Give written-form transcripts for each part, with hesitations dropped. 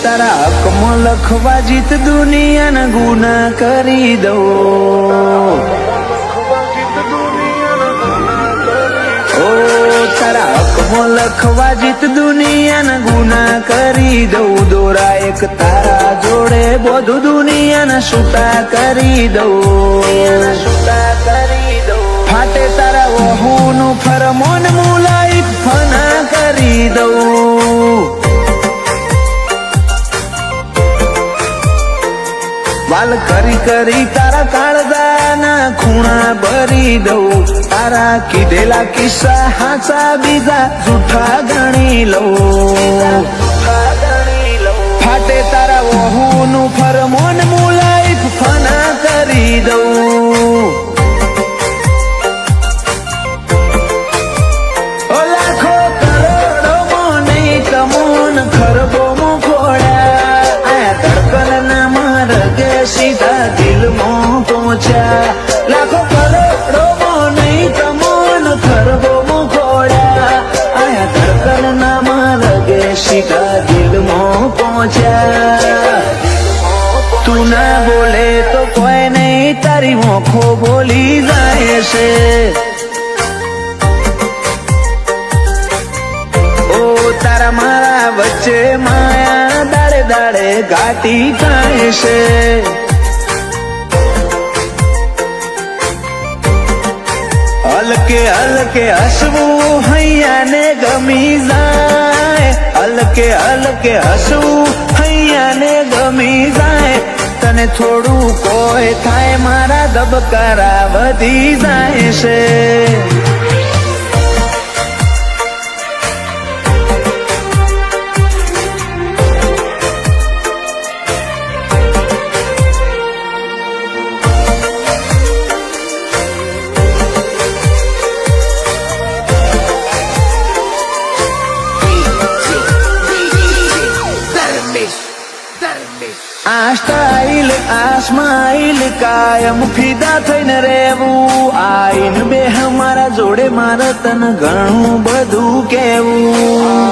તારા હકમાં લખવા જીત દુનિયાના ગુના કરી દઉં. ઓ તારા હકમાં લખવા જીત દુનિયાના ગુના કરી દઉં. દોરા એક તારા જોડે બધું દુનિયાના છૂટા કરી દઉં. ફાટે તારા વહુનું ફરમોન મુલાઈ ફના કરી દઉં. વાલ કરી કરી તારા કાળજાના ખૂણા ભરી દઉં. તારા કીધેલા કિસ્સા હાચા બીજા જૂઠા ગણી લઉં. ફાટે તારા વહુનું ફરમોન મુલાઈ ફના કરી દઉં. લાખો કરોડોમાં નહીં તમોન ખરબોમાં ખોડ્યા. આ ધડકનના માર્ગે સીધા દિલમાં પહોંચ્યા. લાખો કરોડોમાં નહીં તમોન ખરબોમાં ખોડ્યા. આ ધડકનના માર્ગે સીધા દિલમાં પહોંચ્યા. તું ના બોલે તો કોઈ નહીં તારી મોખો બોલી જાય છે. તારા મારા વચ્ચે માયા દાડે દાડે ઘાટી થાય છે. હલકે હલકે હસવું હૈયાને ગમી જાય. હલકે હલકે હસવું હૈયાને ગમી જાય. તને થોડું કોઈ થાય મારા ધબકારા વધી જાય છે. આ સ્ટાઇલ આ સ્માઇલ કાયમ ફિદા થઈને રહેવું. આઈન બે મારા જોડે મારે તને ઘણું બધું કેવું.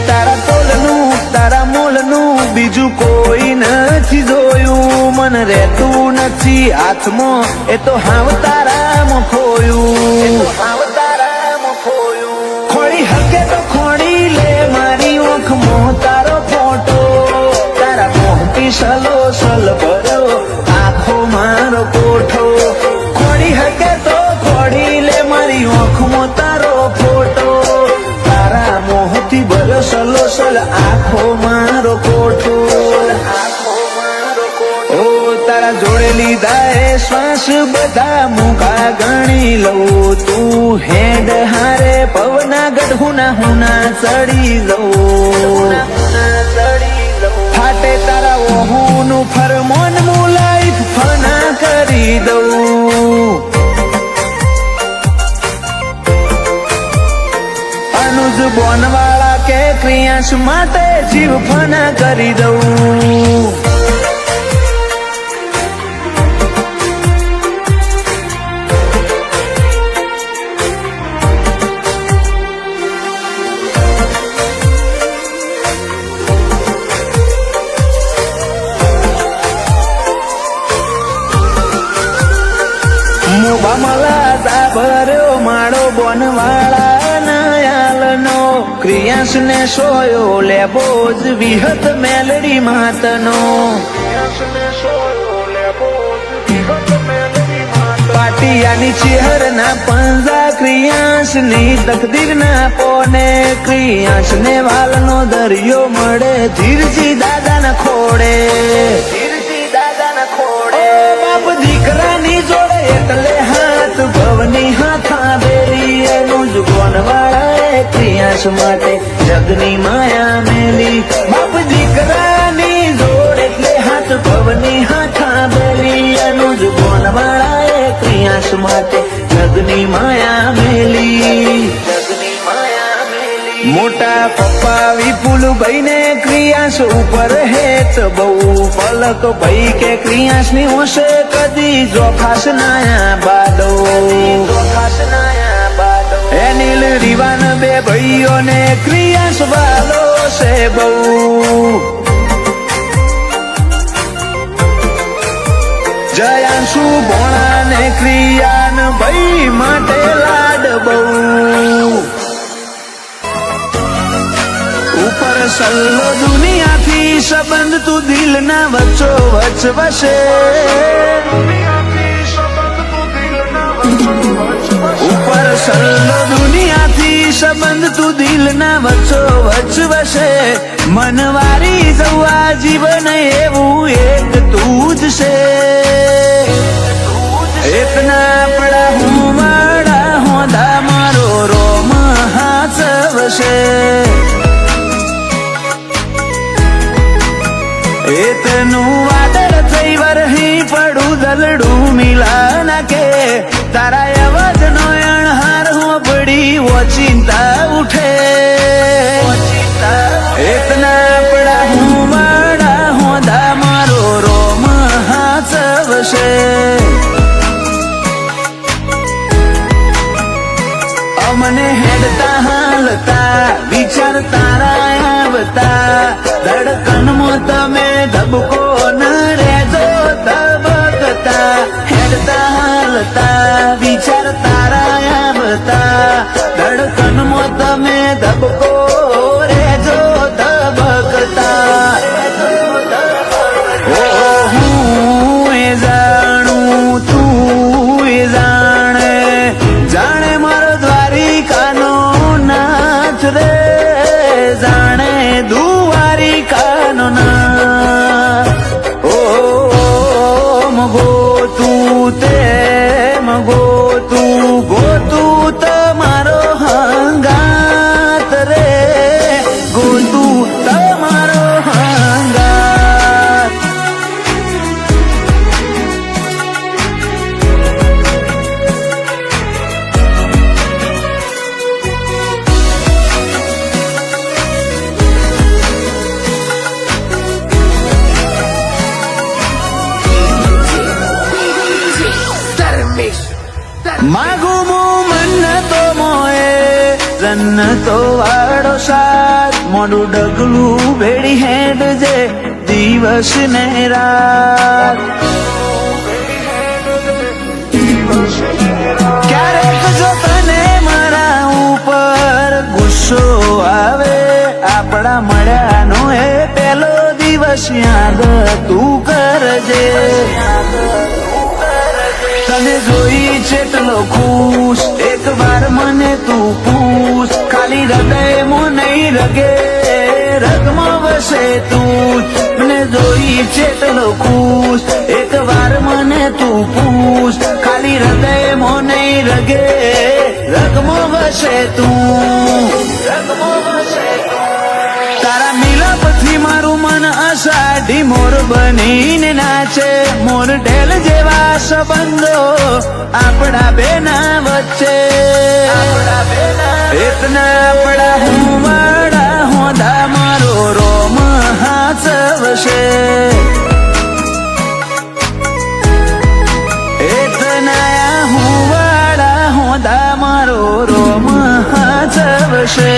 તારા તોલનું તારા મોલનું બીજું કોઈ નથી જોયું. મને રહેતું નથી હાથમાં એ તો હાવ તારામાં ખોયું. ખોડી હકે તો ખોડી લે મારી ઓખમાં તારો ફોટો. તારા મોહથી સલો સલ ભર્યો આખો મારો કોઠો. ખોડી હકે તો ખોડી લે મારી ઓખમાં તારો ફોટો. તારા મોહથી ભર્યો સલો સલ આખો મારો કોઠો. ઓ તારા જોડે લીધા એ શ્વાસ બધા મુખા ગણી લઉં. તું હેડ હારે પવના ગઢુના હુના ચડી લઉં. ફાટે તારા વહુનું ફરમોન મુલાઈ ફના કરી દઉં. અનુજ બોનવાળા કે ક્રિયાંશ માટે જીવ ફના કરી દઉં. મોબામલા ભર્યો માળો બોનવાળા નાયાલનો. ક્રિયાંશ ને સોયો લેબો જ વિહત મેલડી માતનો. પાટિયાની ચેહર ના પંજા ક્રિયાંશ ની તકદીર ના પોને. ક્રિયાંશ ને વાલનો દરિયો મળે ધીરજી દાદા ના ખોડે. બાપ દીકરાની જોડે એટલે હાથ ભવની હાથા બેરી. એનું જ બોનવાળા ક્રિયાંશ માટે જગની માયા મેલી. બાપ દીકરાની જોડે એટલે હાથ ભવની હાથા બેરી. એનું જ બોનવાળા ક્રિયાંશ માટે જગની માયા મેલી. મોટા પપ્પા વિપુલભાઈ ને ક્રિયાંશ ઉપર હેત બહુ. પલક ભાઈ કે ક્રિયાંશ ની હોશે કદી જોખાશ નાયા બાડો. એનિલ રીવાન બે ભાઈ ભાઈઓને ક્રિયાસ વાલો છે બહુ જયાંશુ ભોણાને ક્રિયાન ભાઈ માટે લાડ બહુ ઉપર સલ્લો દુનિયાથી સંબંધ તું દિલના વચ્ચો વચ વસે ઉપર સલ્લો દુનિયાથી સંબંધ તું દિલના વચ્ચો વચ વસે મનવારી જવા જીવન એવું એક તું જ છે એકના પડા હું વાળા હોદા મારો રોમ હાચવશે એતનું વાદળ થઈ વરહી પડું દલડું મિલા નાકે તારા અવાજ નો અણહાર હું પડી ઓચિંતા ઉઠે એતના પડા હું વાળા હોદા મારો રોમ હાચવશે અમને હેડતા હાલતા વિચાર તારા આવતા ધડકનમાં તમે ધબકો ન રહેજો ધબકતા હેડતા હાલતા વિચાર તારા આવતા ધડકનમાં તમે ધબકો રહેજો ધબકતા હું એ જાણું તું એ જાણે જાણે મારો દ્વારિકાનો નાથ રે જાણે દ્વારિકાનો નાથ ઓ મગો તું તે મગો તું ગોતું તમારો હંગાત રે ગોતું તમારો હંગાત માગું હું મન્નતો મોએ જન્નતો વાળો સાથ મોડું ડગલું ભેડી હેડ જે દિવસ ને રાત ક્યારેક જો તને મારા ઉપર ગુસ્સો આવે આપણા મળ્યાનો એ પેલો દિવસ યાદ તું કરજે તને જોઈ ચેટલો ખુશ એક વાર મને તું પૂછ ખાલી હૃદયમાં નહીં રગે રગમાં વસે તું મને જોઈ ચેટલો ખુશ એક વાર મને તું પૂછ ખાલી હૃદયમાં નહીં રગે રગમાં વસે તું રગમાં વસે તારા મિલાપથી મારું મન અષાઢી મોર બનીને નાચે મોર ઢેલ જેવા સંબંધો આપણા બેના વચ્ચે એતના પડા હું વાળા હોદા મારો રોમ હાચવશે એતના હું વાળા હોદા મારો રોમ હાચવશે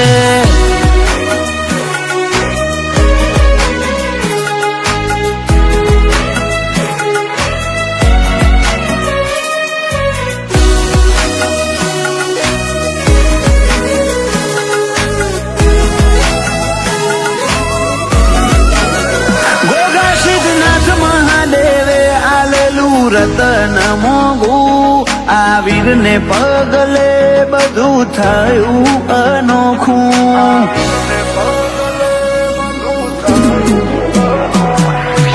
રતન મોગું આ વીરને પગલે બધું થયું અનોખું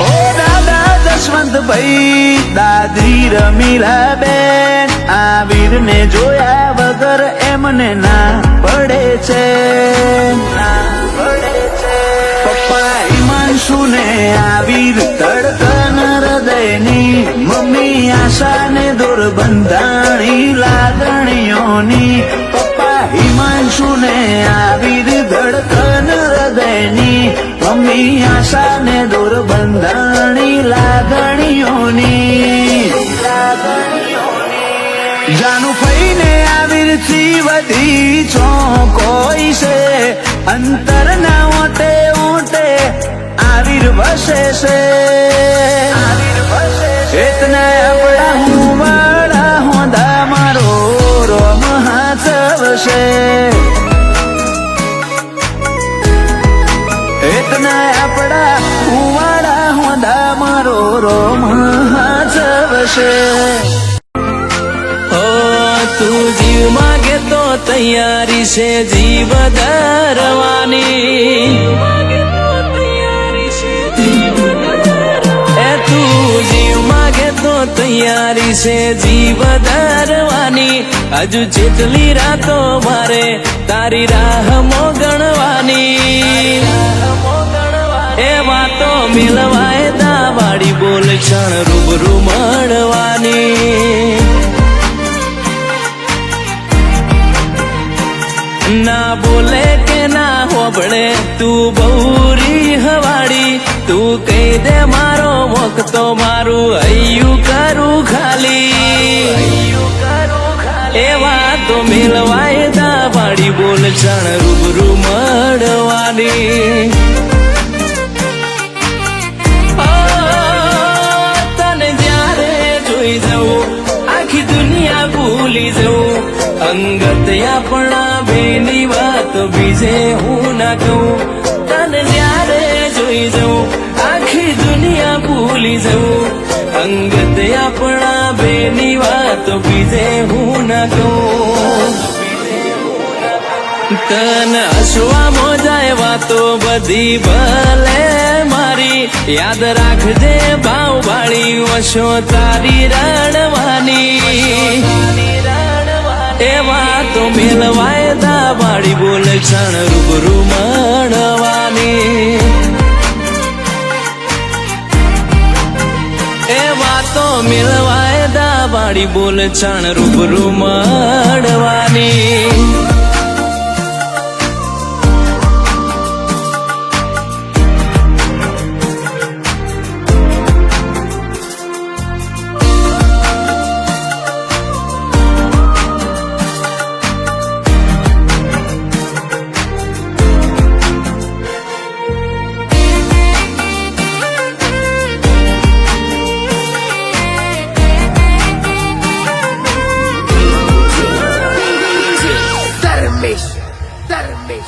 ઓ દાદા જશવંતભાઈ દાદી રમીલા બેન આ વીરને જોયા વગર એમને ના પડે છે પપ્પા હિમાંશુને આ વીર ધડકન હૃદયની મમ્મી આશાને દોર બંધાણી લાગણીઓની પપ્પા હિમાંશુને આ વીર ધડકન હૃદયની મમ્મી આશાને દોર બંધાણી લાગણીઓની જાનું ફઈને આ વીરથી વધી છો કોઈ અંતરના ઓટે ઓટે આવીર વસે છે એતના આપણા હું વાળા હોંદા મારો રોમ હાચવશે એતના આપણા હું વાળા હોંદા મારો રોમ હાચવશે તું જીવ માગે તો તૈયારી છે જીવ ધરવાની એ તું જીવ માગે તો તૈયારી છે જીવ ધરવાની હજુ જેટલી રાતો મારે તારી રાહ ગણવાની એ વાતો મિલવાય દાવાળી બોલ ક્ષણ રૂબરૂ મળવાની ના બોલે કે ના હોબળે તું બહુરી હવાડી તું કહી દે મારો મોક તો મારું હૈયું કરું ખાલી એવા તો મેલવાય દાવાળી બોલ ક્ષણ રૂબરૂ મળવાની તને જ્યારે જોઈ જવું આખી દુનિયા ભૂલી જવું અંગત આપણા બેની વાત બીજે હું ના કહું તને જ્યારે જોઈ જવું આખી દુનિયા ભૂલી જવું અંગત આપણા બેની વાત બીજે હું ના કહું તને હસવા મોજાય વાતો બધી ભલે મારી યાદ રાખજે ભાવ ભાળી વશો તારી રણવાની એવા તો મેલવાય દાવાળી બોલ ક્ષણ રૂબરૂ મળવાની એવા તો મેલવાય દાવાળી બોલ ક્ષણ રૂબરૂ મળવાની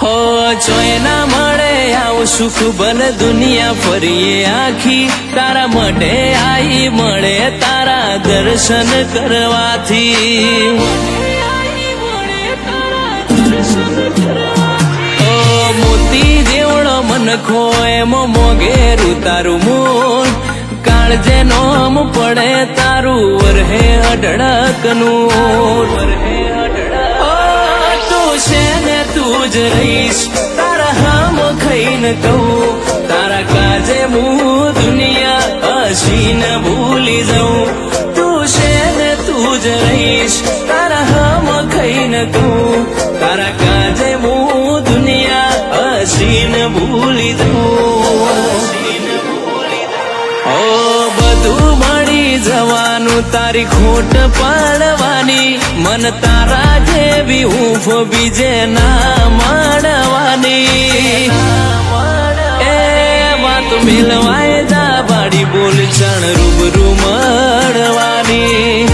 હો જોઈ ના મળે આવું સુખ ભલે દુનિયા ફરીએ આખી તારા માટે આઈ મળે તારા દર્શન કરવાથી ઓ મોતી જેવડો મનખો એમ મોગેરું તારું મૂળ કાળજે નોમ પડે તારું વરહે અઢળકનું તું જ રહીશ તારા હામ ખાઈને કહું તારા કાજે હું દુનિયા હસીન ભૂલી જાઉં તું છે ને તું જ રહીશ તારા હામ ખાઈને કહું તારા કાજે હું દુનિયા હસીન ભૂલી જાઉં ઓ બધું મળી જવાનું તારી ખોટ પાડવાની મન તારા જેવી હૂંફ બીજે ના મળવાની એ વાત મિલવાય દાવાળી બોલ ક્ષણ રૂબરૂ મળવાની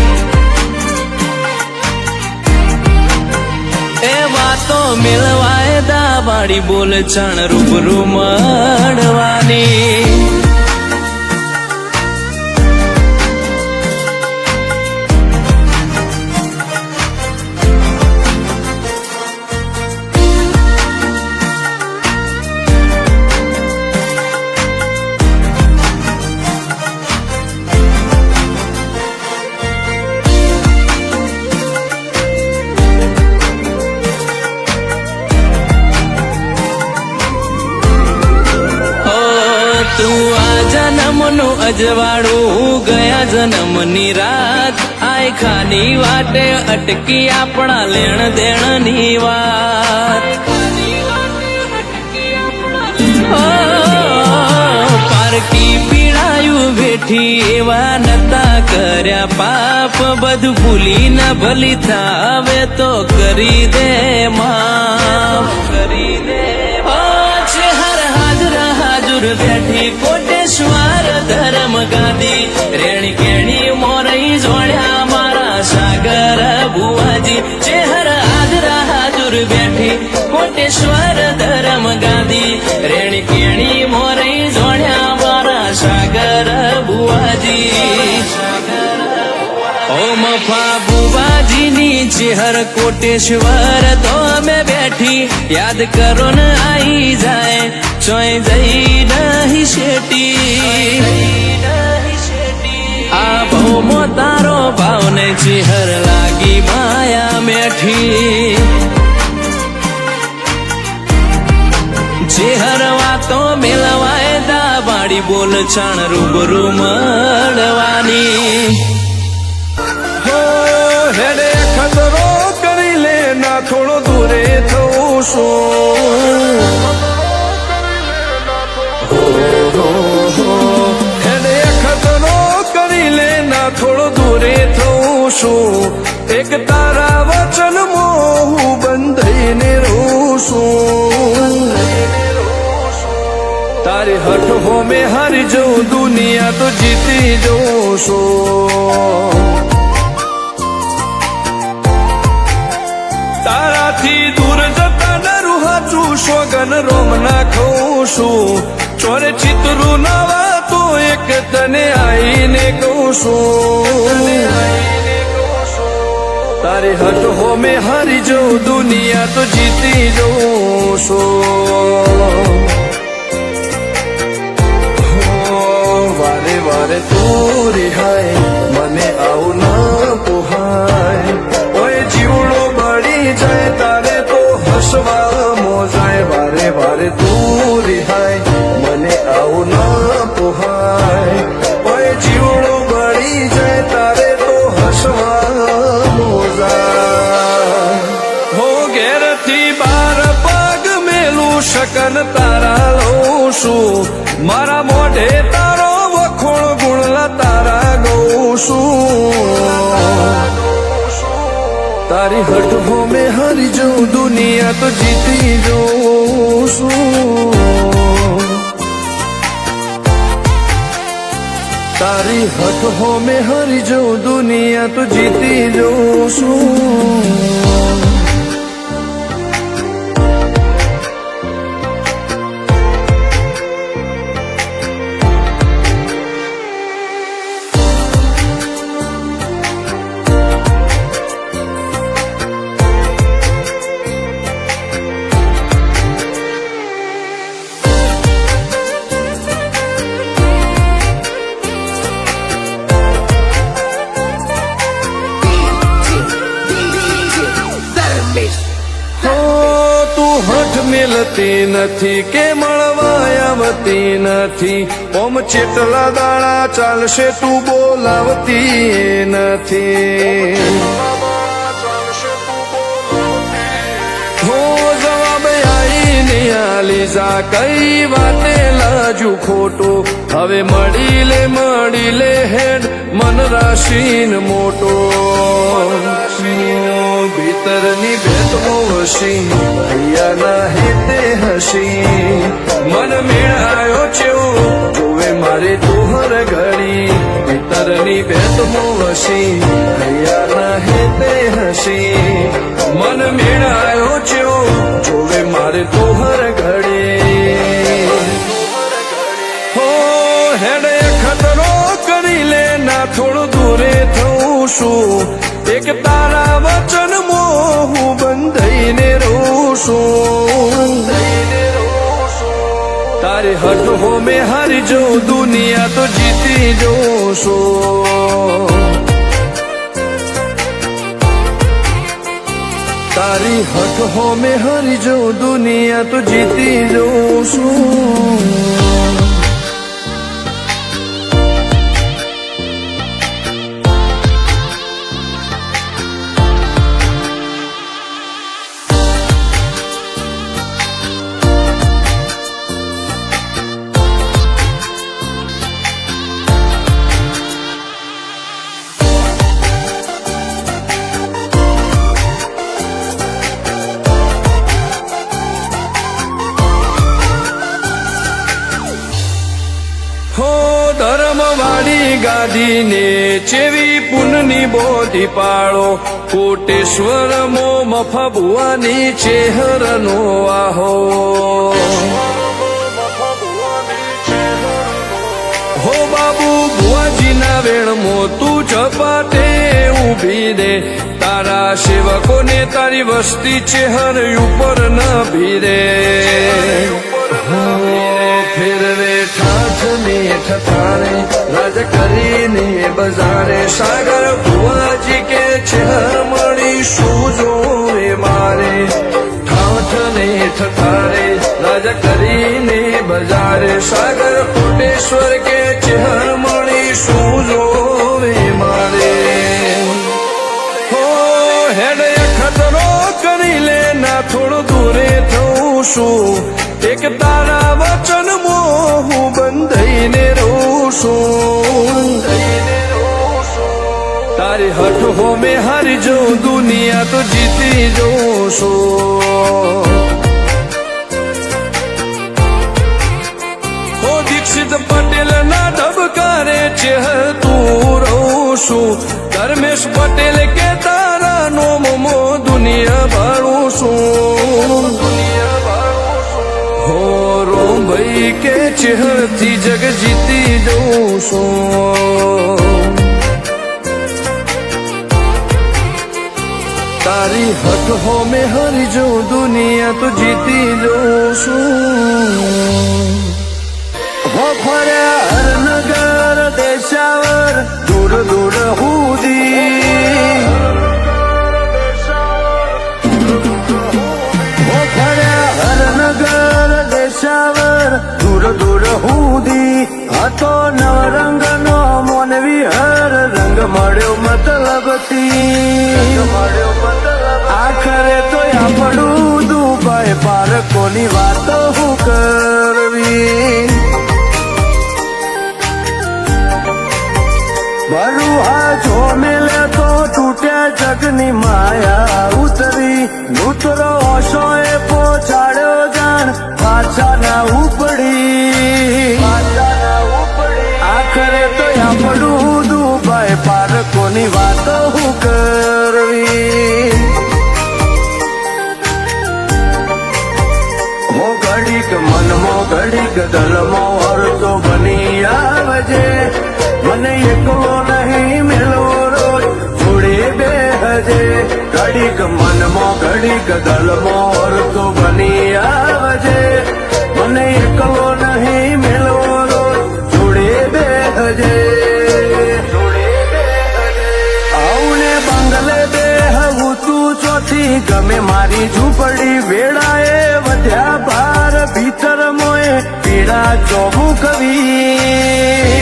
એ વાતો મિલવાય દાવાળી બોલ ક્ષણ રૂબરૂ મળવાની તું આ જન્મનું અજવાળું ગયા જન્મની રાત આય ખાની વાટે અટકી આપણા લેણ દેણની વાત પારકી પીળાયું વેઠી એવા નતા કર્યા પાપ બધું ભૂલી ન ભલી થાવે તો કરી દે માફ કરી દે કોટેશ્વર ધરમ ગાદી રેણી કેણી મોરઈ જોડ્યા મારા સાગર બુવાજી ઓ મફા બુવાજીની ચેહર કોટેશ્વર તો અમે બેઠી યાદ કરો ને આઈ જાય ચોય જઈ નહીં શેટી આ ભૌમો તારો ભાવને ચેહર લાગી માયા મેઠી ચેહર વાતો મેલવાય દા બાડી બોલ છાણ રૂબરૂ મળવાની હેડે ખતરો કરી લે ના થોડો દૂરે થવું શું હેડે ખતરો કરી લે ના થોડો દૂરે થવું શું એક તારા વચન મોહ બંધાઈને રહું છું તારી હઠ હો મેં હારી જઉં દુનિયા તો જીતી જઉં છું તારાથી દૂર જતા ડરું હાચું સોગન રોમ ના ખઉં છું ચોરે ચિતરું નવા તો એક તને આઈને કહું છું તારી હટ હો મેં હારી જઉં દુનિયા તો જીતી જઉં છું વારે વારે તું રિહાય મને આવું ના પોહાય ઓય જીવડો બળી જાય તારે તો હસવા મોજાય વારે વારે તું રિહાય મને આવું ના પોહાય ઓય જીવડો બળી જાય તારે તો હસવા મોજાય હો ઘેરથી બાર પગ મેલું શકન તારા લઉં છું મારા મોઢે તારો વખોણ ગુણલા તારા ગઉં છું તારી હઠ હો મેં હારી જઉં દુનિયા તો જીતી જઉં છું તારી હઠ હો મેં હારી જઉં દુનિયા તો જીતી જઉં છું મિલતી નથી કે મળવા આવતી નથી ઓમ ચેટલા દાડા ચાલશે તું બોલાવતી નથી હો જવાબ આઈને આલી જા કઈ વાતે લાજુ ખોટો હવે મળી લે હેડ મન રાશીન મોટો ભીતરની ભેદમો હસી ભૈયાના હેતે હસી મન મેળાયો છેવો જોવે મારે તોહર ઘડી ભીતરની ભેદમો હસી ભૈયાના હેતે હસી મન મેળાયો છેવો જોવે મારે તોહર ઘડી હો હેડે ખતરો કરી લે ના થોડું દૂરે થવું શું એક તારા વચન મોહ બંધાઈને રહું છું તારી હઠ હો મેં હારી જઉં દુનિયા તો જીતી જઉં છું તારી હઠ હો મેં હારી જઉં દુનિયા તો જીતી જઉં છું ધર્મવાળી ગાદીને ચેવી પુનની બોધી પાળો કોટેશ્વર મો મફા ભુવાની ચેહરનો આહો હો બાબુ ભુવાજીના વેણમો તું ઝપાટે ઊભી દે તારા સેવકોને તારી વસ્તી ચેહર ઉપર ન ભીરે ફેરવે ઠાઠને ઠઠાણે રાજ કરીને બજારે સાગર ભુવાજી કે ચેહર મળી શું જોવે મારે ઠાઠને ઠઠારે રાજ કરીને બજારે સાગર કોટેશ્વર કે ચેહર મળી શું જોવે મારે હો હેડ ખતરો કરી લે ના થોડું દૂરે થઉં છું એક તારા વચન હું બંધાઈને રહું છું તારી હઠ હો મેં હારી જાઉં દુનિયા તો જીતી જાઉં છું હો દીક્ષિત પટેલ ના ઢબકારે ચેહર તું રહું છું ધર્મેશ પટેલ કે તારા નોમો દુનિયા ભાળું છું હો રોમ ભાઈ કે ચેહરથી જગ જીતી જઉં છું તારી હઠ હો મેં હારી જાઉં દુનિયા તો જીતી જઉં છું હો ફર્યા હરનગર દેશાવર દૂર દૂર હુદી હો ફર્યા હરનગર દેશાવર દૂર દૂર હુદી હતો નવરંગનો મોનવી હર રંગ મળ્યો મતલબથી આખરે તો આપણું દુબાઈ પારકોની વાતો હું કરવી બરુહા જો મેલે તો તૂટ્યા જગની માયા ઉતરી નૂતરો ઓશોએ પહોંચાડ્યો જાણ પાછા ના ઉપડી આખરે તો આપણું દુબાઈ પારકોની વાતો હું કરવી હો ઘડીક મનમો ઘડીક દલમો અર્થો બની આવજે મને એકલો નહીં મેળવો રોજ જોડે બેહજે ઘડીક મનમો ઘડીક દલમો અર્થો બની આવજે મને એકલો નહીં મેળવો રોજ જોડે બેહજે આઉને બંગલે બેહવું તું ચોથી ગમે મારી ઝૂંપડી વેળાએ વધ્યા ભાર ભીતર મોએ પીડા ચોબુ કવી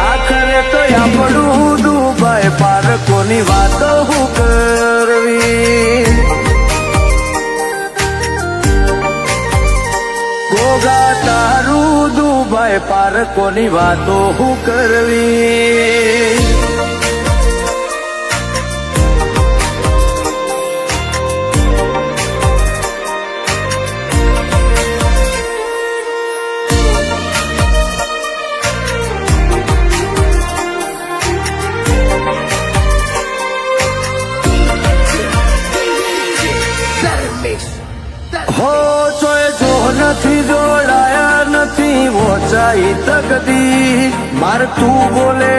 આખરે તો આપણું દુબાઈ પારકોની વાતો હું કરવી ગોગા તારું દુબાઈ પારકોની વાતો હું કરવી હો ચોય જો નથી જોડાયા નથી વોચાઈ તકદી માર તું બોલે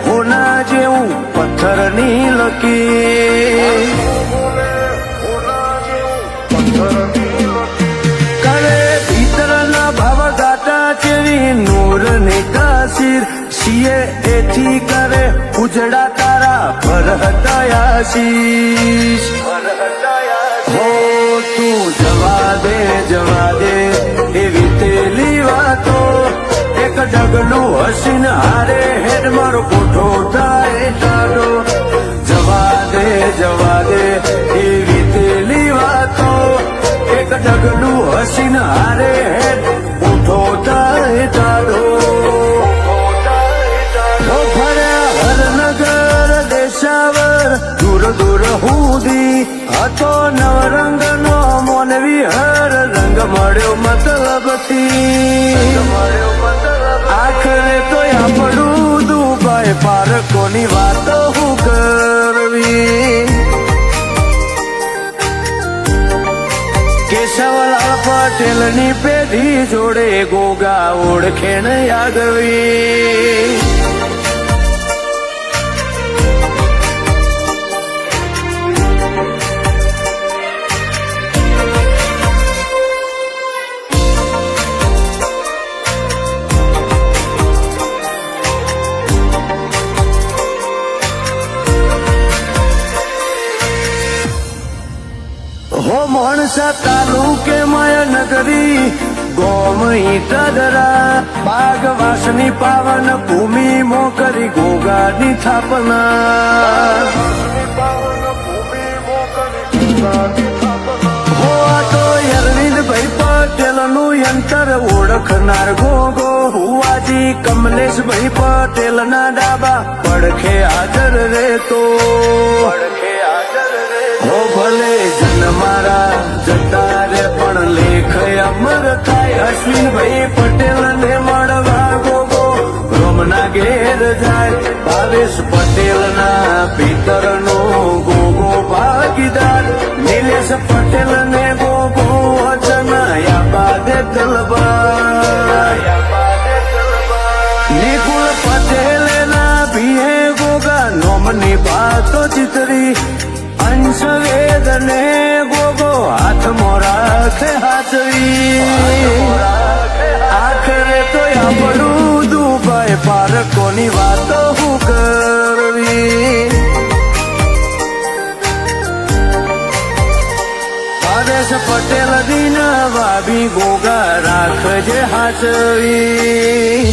હોના જેવું પથ્થરની લકી કરે ભીતરના ભાવ ગાટા ચેવી નૂર નિકાસીર સિયે એથી કરે ઉજડા તારા ભરહતા આશીષ હો તું જવા દે એવી તેલી વાતો એક ડગલું હસીન હારે હેડ મારો કોઠો થાય ટાઢો જવા દે એવી તેલી વાતો એક ડગલું હસીન હારે હેડ કોઠો થાય ટાઢો ફર્યા હરનગર દેશાવર દૂર દૂર હુદી હતો નવરંગનો મોનવી હર રંગ મળ્યો મતલબથી આખરે તો આપણું દુબાઈ દુભાઈ પારકોની વાતો હું કરવી કેશવલાલ પટેલની પેઢી જોડે ગોગા ઓળખેણ આગવી હો માણસા તાલુકે માયાનગરી ગોમ ઈટદરા બાગવાસની પાવન ભૂમિ મોકરી ગોગાની થાપના હો આ તો અરવિંદભાઈ પટેલનું યંત્ર ઓળખનાર ગોગો હુવાજી કમલેશભાઈ પટેલના ડાબા પડખે હાજર રહેતો હો ભલે જન મારા જતા રે પણ લેખ અમર થાય અશ્વિનભાઈ પટેલ ને મળવા ગોગો રોમના ઘેર જાય ભાવેશ પટેલ ના પિતર નો ગોગો ભાગીદાર નિલેશ પટેલ ને ગોગો અચનાયા બાદે તલબાર નિકુલ પટેલ ના ભીએ ગોગા નોમની વાતો ચિતરી અંશ વેદ ને ગોગો હાથમાં રાખે હાથવી આખરે તો આપણું દુભાઈ પારકોની વાતો હું કરવી ભાવેશ પટેલ દીના વાબી ગોગા રાખજે હાથવી